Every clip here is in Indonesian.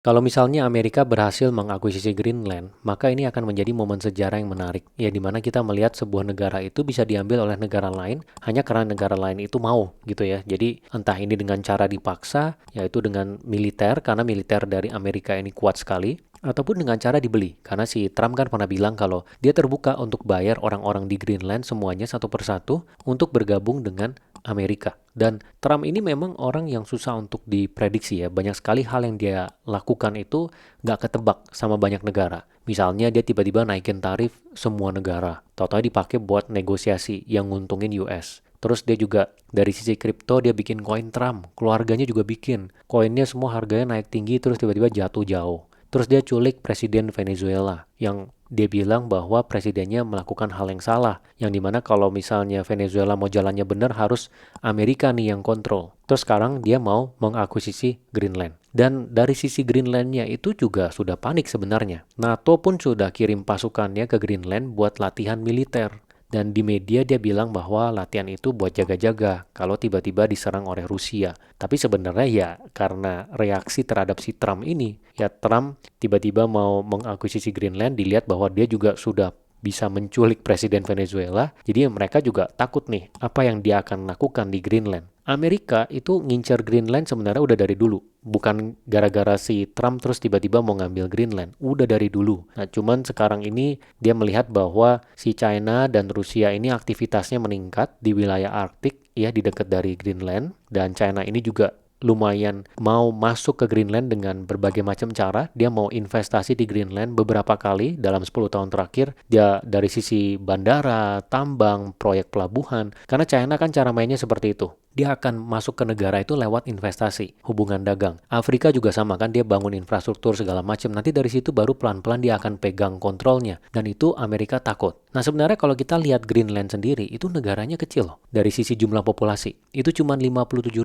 Kalau misalnya Amerika berhasil mengakuisisi Greenland, maka ini akan menjadi momen sejarah yang menarik, ya di mana kita melihat sebuah negara itu bisa diambil oleh negara lain hanya karena negara lain itu mau, gitu ya. Jadi entah ini dengan cara dipaksa, yaitu dengan militer, karena militer dari Amerika ini kuat sekali, ataupun dengan cara dibeli. Karena si Trump kan pernah bilang kalau dia terbuka untuk bayar orang-orang di Greenland semuanya satu persatu untuk bergabung dengan Amerika. Dan Trump ini memang orang yang susah untuk diprediksi ya. Banyak sekali hal yang dia lakukan itu nggak ketebak sama banyak negara. Misalnya dia tiba-tiba naikin tarif semua negara. Total dipakai buat negosiasi yang nguntungin US. Terus dia juga dari sisi kripto dia bikin koin Trump. Keluarganya juga bikin. Koinnya semua harganya naik tinggi terus tiba-tiba jatuh jauh. Terus dia culik presiden Venezuela yang dia bilang bahwa presidennya melakukan hal yang salah. Yang dimana kalau misalnya Venezuela mau jalannya benar harus Amerika nih yang kontrol. Terus sekarang dia mau mengakuisisi Greenland. Dan dari sisi Greenlandnya itu juga sudah panik sebenarnya. NATO pun sudah kirim pasukannya ke Greenland buat latihan militer. Dan di media dia bilang bahwa latihan itu buat jaga-jaga kalau tiba-tiba diserang oleh Rusia. Tapi sebenarnya ya karena reaksi terhadap si Trump ini, ya Trump tiba-tiba mau mengakuisisi Greenland, dilihat bahwa dia juga sudah bisa menculik presiden Venezuela, jadi mereka juga takut nih apa yang dia akan lakukan di Greenland. Amerika itu ngincar Greenland sebenarnya udah dari dulu. Bukan gara-gara si Trump terus tiba-tiba mau ngambil Greenland. Udah dari dulu. Nah, cuman sekarang ini dia melihat bahwa si China dan Rusia ini aktivitasnya meningkat di wilayah Arktik ya di dekat dari Greenland. Dan China ini juga lumayan mau masuk ke Greenland dengan berbagai macam cara. Dia mau investasi di Greenland beberapa kali dalam 10 tahun terakhir. Dia dari sisi bandara, tambang, proyek pelabuhan. Karena China kan cara mainnya seperti itu. Dia akan masuk ke negara itu lewat investasi, hubungan dagang. Afrika juga sama kan, dia bangun infrastruktur segala macam. Nanti dari situ baru pelan-pelan dia akan pegang kontrolnya. Dan itu Amerika takut. Nah sebenarnya kalau kita lihat Greenland sendiri, itu negaranya kecil loh. Dari sisi jumlah populasi, itu cuma 57.000.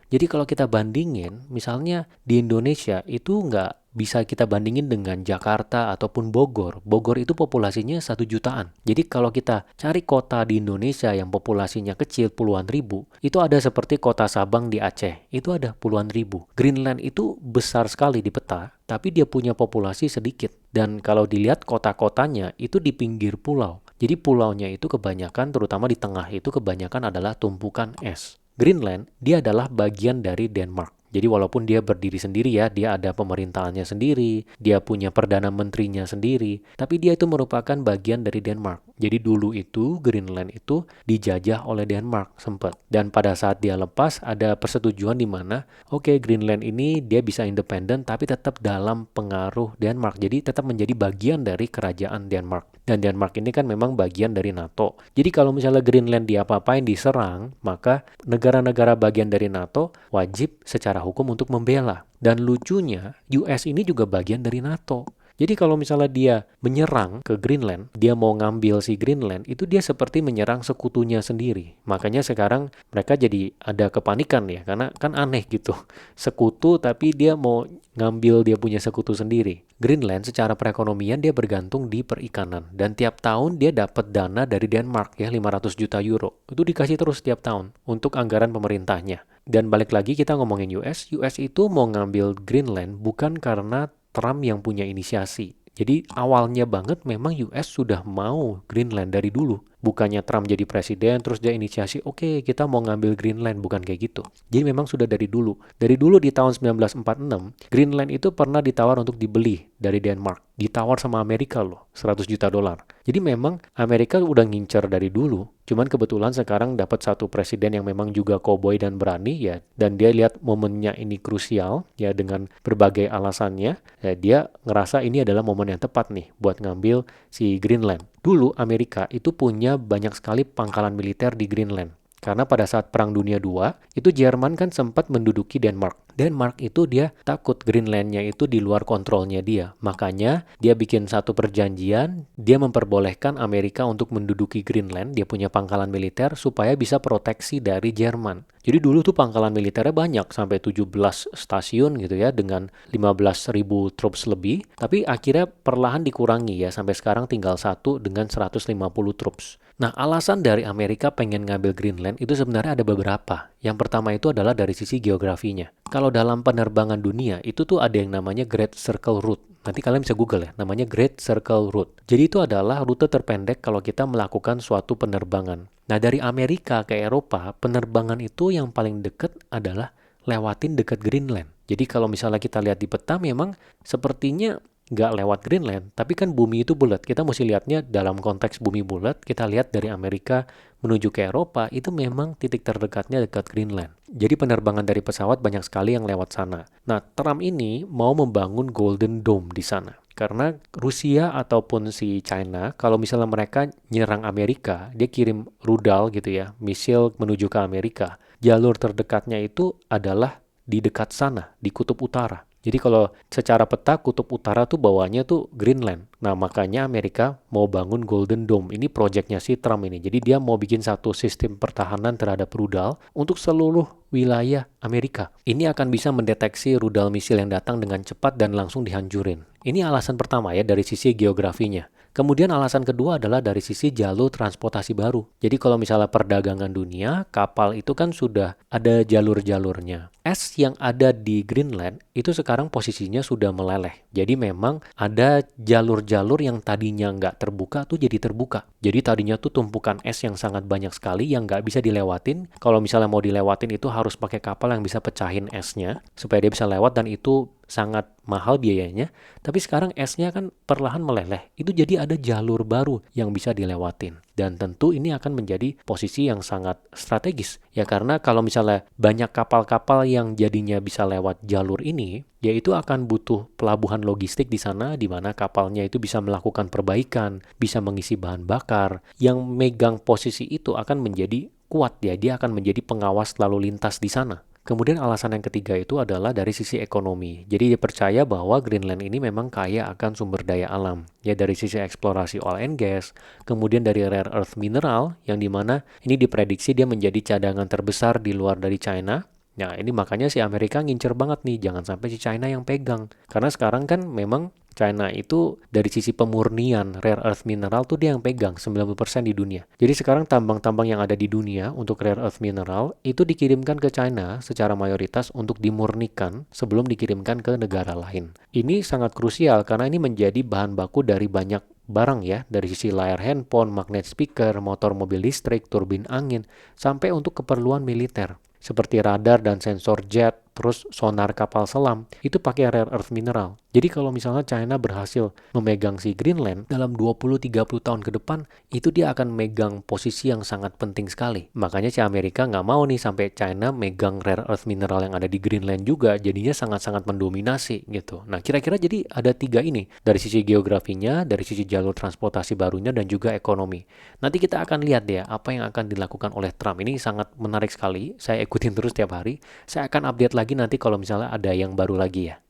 Jadi kalau kita bandingin, misalnya di Indonesia itu nggak bisa kita bandingin dengan Jakarta ataupun Bogor. Bogor itu populasinya 1 jutaan. Jadi kalau kita cari kota di Indonesia yang populasinya kecil puluhan ribu, itu ada seperti kota Sabang di Aceh. Itu ada puluhan ribu. Greenland itu besar sekali di peta, tapi dia punya populasi sedikit. Dan kalau dilihat kota-kotanya itu di pinggir pulau. Jadi pulaunya itu kebanyakan, terutama di tengah itu kebanyakan adalah tumpukan es. Greenland, dia adalah bagian dari Denmark. Jadi walaupun dia berdiri sendiri ya, dia ada pemerintahannya sendiri, dia punya perdana menterinya sendiri, tapi dia itu merupakan bagian dari Denmark. Jadi dulu itu Greenland itu dijajah oleh Denmark sempat. Dan pada saat dia lepas ada persetujuan di mana oke, Greenland ini dia bisa independen tapi tetap dalam pengaruh Denmark. Jadi tetap menjadi bagian dari kerajaan Denmark. Dan Denmark ini kan memang bagian dari NATO. Jadi kalau misalnya Greenland diapa-apain diserang, maka negara-negara bagian dari NATO wajib secara hukum untuk membela. Dan lucunya, US ini juga bagian dari NATO. Jadi kalau misalnya dia menyerang ke Greenland, dia mau ngambil si Greenland, itu dia seperti menyerang sekutunya sendiri. Makanya sekarang mereka jadi ada kepanikan ya, karena kan aneh gitu. Sekutu tapi dia mau ngambil dia punya sekutu sendiri. Greenland secara perekonomian dia bergantung di perikanan. Dan tiap tahun dia dapat dana dari Denmark ya 500 juta euro. Itu dikasih terus tiap tahun untuk anggaran pemerintahnya. Dan balik lagi kita ngomongin US itu mau ngambil Greenland bukan karena Trump yang punya inisiasi. Jadi awalnya banget memang US sudah mau Greenland dari dulu. Bukannya Trump jadi presiden terus dia inisiasi, oke, kita mau ngambil Greenland, bukan kayak gitu. Jadi memang sudah dari dulu. Dari dulu di tahun 1946, Greenland itu pernah ditawar untuk dibeli dari Denmark. Ditawar sama Amerika loh, 100 juta dolar. Jadi memang Amerika udah ngincer dari dulu. Cuman kebetulan sekarang dapat satu presiden yang memang juga koboi dan berani ya. Dan dia lihat momennya ini krusial ya dengan berbagai alasannya. Ya, dia ngerasa ini adalah momen yang tepat nih buat ngambil si Greenland. Dulu Amerika itu punya banyak sekali pangkalan militer di Greenland. Karena pada saat Perang Dunia II, itu Jerman kan sempat menduduki Denmark. Denmark itu dia takut Greenlandnya itu di luar kontrolnya dia. Makanya dia bikin satu perjanjian, dia memperbolehkan Amerika untuk menduduki Greenland, dia punya pangkalan militer supaya bisa proteksi dari Jerman. Jadi dulu tuh pangkalan militernya banyak, sampai 17 stasiun gitu ya, dengan 15.000 troops lebih. Tapi akhirnya perlahan dikurangi ya, sampai sekarang tinggal satu dengan 150 troops. Nah, alasan dari Amerika pengen ngambil Greenland itu sebenarnya ada beberapa. Yang pertama itu adalah dari sisi geografinya. Kalau dalam penerbangan dunia, itu tuh ada yang namanya Great Circle Route. Nanti kalian bisa Google ya, namanya Great Circle Route. Jadi itu adalah rute terpendek kalau kita melakukan suatu penerbangan. Nah, dari Amerika ke Eropa, penerbangan itu yang paling dekat adalah lewatin dekat Greenland. Jadi kalau misalnya kita lihat di peta, memang sepertinya nggak lewat Greenland, tapi kan bumi itu bulat. Kita mesti lihatnya dalam konteks bumi bulat. Kita lihat dari Amerika menuju ke Eropa, itu memang titik terdekatnya dekat Greenland. Jadi penerbangan dari pesawat banyak sekali yang lewat sana. Nah, Trump ini mau membangun Golden Dome di sana. Karena Rusia ataupun si China, kalau misalnya mereka nyerang Amerika, dia kirim rudal gitu ya, misil menuju ke Amerika. Jalur terdekatnya itu adalah di dekat sana, di kutub utara. Jadi kalau secara peta kutub utara tuh bawahnya tuh Greenland. Nah, makanya Amerika mau bangun Golden Dome. Ini proyeknya si Trump ini. Jadi dia mau bikin satu sistem pertahanan terhadap rudal untuk seluruh wilayah Amerika. Ini akan bisa mendeteksi rudal misil yang datang dengan cepat dan langsung dihancurin. Ini alasan pertama ya dari sisi geografinya. Kemudian alasan kedua adalah dari sisi jalur transportasi baru. Jadi kalau misalnya perdagangan dunia, kapal itu kan sudah ada jalur-jalurnya. Es yang ada di Greenland itu sekarang posisinya sudah meleleh. Jadi memang ada jalur-jalur yang tadinya nggak terbuka tuh jadi terbuka. Jadi tadinya tuh tumpukan es yang sangat banyak sekali yang nggak bisa dilewatin. Kalau misalnya mau dilewatin itu harus pakai kapal yang bisa pecahin esnya supaya dia bisa lewat, dan itu sangat mahal biayanya. Tapi sekarang esnya kan perlahan meleleh. Itu jadi ada jalur baru yang bisa dilewatin. Dan tentu ini akan menjadi posisi yang sangat strategis. Ya karena kalau misalnya banyak kapal-kapal yang jadinya bisa lewat jalur ini, ya itu akan butuh pelabuhan logistik di sana di mana kapalnya itu bisa melakukan perbaikan, bisa mengisi bahan bakar. Yang megang posisi itu akan menjadi kuat ya, dia akan menjadi pengawas lalu lintas di sana. Kemudian alasan yang ketiga itu adalah dari sisi ekonomi. Jadi dipercaya bahwa Greenland ini memang kaya akan sumber daya alam. Ya dari sisi eksplorasi oil and gas, kemudian dari rare earth mineral yang dimana ini diprediksi dia menjadi cadangan terbesar di luar dari China. Nah ini makanya si Amerika ngincer banget nih, jangan sampai si China yang pegang. Karena sekarang kan memang China itu dari sisi pemurnian rare earth mineral tuh dia yang pegang 90% di dunia. Jadi sekarang tambang-tambang yang ada di dunia untuk rare earth mineral itu dikirimkan ke China secara mayoritas untuk dimurnikan sebelum dikirimkan ke negara lain. Ini sangat krusial karena ini menjadi bahan baku dari banyak barang ya, dari sisi layar handphone, magnet speaker, motor mobil listrik, turbin angin, sampai untuk keperluan militer seperti radar dan sensor jet, terus sonar kapal selam, itu pakai rare earth mineral. Jadi kalau misalnya China berhasil memegang si Greenland dalam 20-30 tahun ke depan, itu dia akan megang posisi yang sangat penting sekali. Makanya si Amerika nggak mau nih sampai China megang rare earth mineral yang ada di Greenland juga, jadinya sangat-sangat mendominasi gitu. Nah kira-kira jadi ada tiga ini, dari sisi geografinya, dari sisi jalur transportasi barunya, dan juga ekonomi. Nanti kita akan lihat ya apa yang akan dilakukan oleh Trump. Ini sangat menarik sekali, saya ikutin terus tiap hari. Saya akan update lagi nanti kalau misalnya ada yang baru lagi ya.